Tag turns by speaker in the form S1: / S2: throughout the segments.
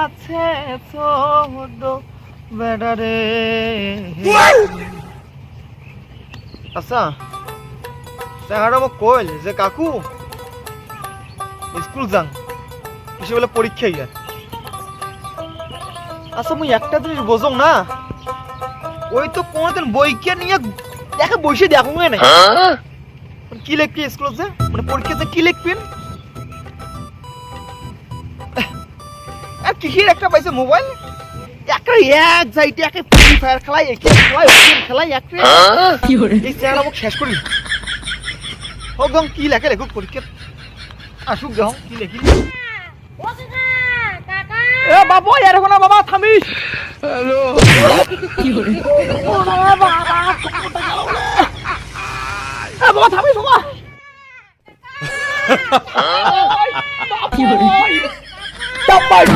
S1: আছে ছোট বেড়ারে। আচ্ছা স্যার মোক কইল যে কাকু স্কুল যাং কিসে বলে পরীক্ষা ইয়া। আচ্ছা মুই একটা জিনিস বোঝং না, ওই তো কোনদিন বইকে নিয়ে দেখে বসে দেখো না কি লিখবি স্কুলে যে, মানে পরীক্ষাতে কি লিখবেন। আর কিসের একটা পাইছে মোবাইল, একটা এক যাইতে একে ফ্রি ফায়ার খেলাই, একে খেলাই ওকে খেলাই একটা কি করে এই চ্যানেল আমাকে শেষ করি। হোক গম কি লেখে লেখুক পরীক্ষা আসুক গম কি লেখি।
S2: ও কাকা কাকা
S1: এ বাবা ইয়ার না বাবা থামিস। হ্যালো কি করে ও বাবা এ বাবা থামিস বাবা কি করে চাপাই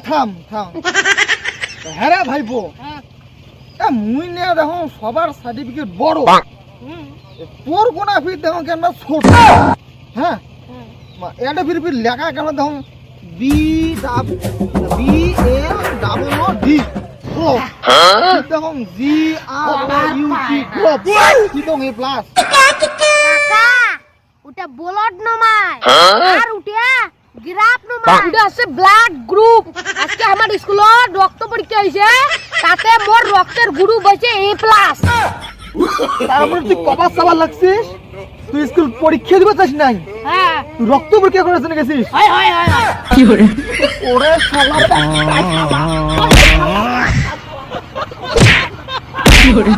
S1: থাম থাম হ্যাঁ রে ভাইপো, মুই নিয়ে দেখো সবার সার্টিফিকেট বড়, তোর কোন ফির দেখো কেন ছোট। হ্যাঁ এটা ফির ফির লেখা কেন দেখো B A double O D দেখো জি আর ইউ টি কি তো এ প্লাস।
S2: কাকা ওটা ব্লাড নমায় আর ওটা গ্রাফ নমায়, ওটা আছে ব্লাড গ্রুপ। আজকে আমার স্কুলত রক্ত পরীক্ষা হইছে, তাতে মোর রক্তের গ্রুপ হইছে এ প্লাস।
S1: তারপরে তুই কবার সাবার লাগছিস, তুই স্কুল পরীক্ষা দিতে চাস নাই,
S2: হ্যাঁ
S1: তুই রক্ত পরীক্ষা করার জন্য গেছিস।
S2: হয় হয় হয়
S1: কি করে ওরে শালা কি করে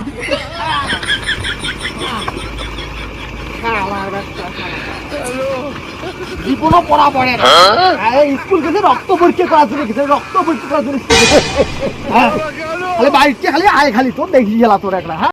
S1: জীবনও পড়া পড়ে না, স্কুল গেছে রক্ত পরীক্ষা করার জন্য গেছে, রক্ত পরীক্ষা করার জন্য খালি বাড়িতে খালি আয় খালি তোর দেখি গেলা তোর একটা। হ্যাঁ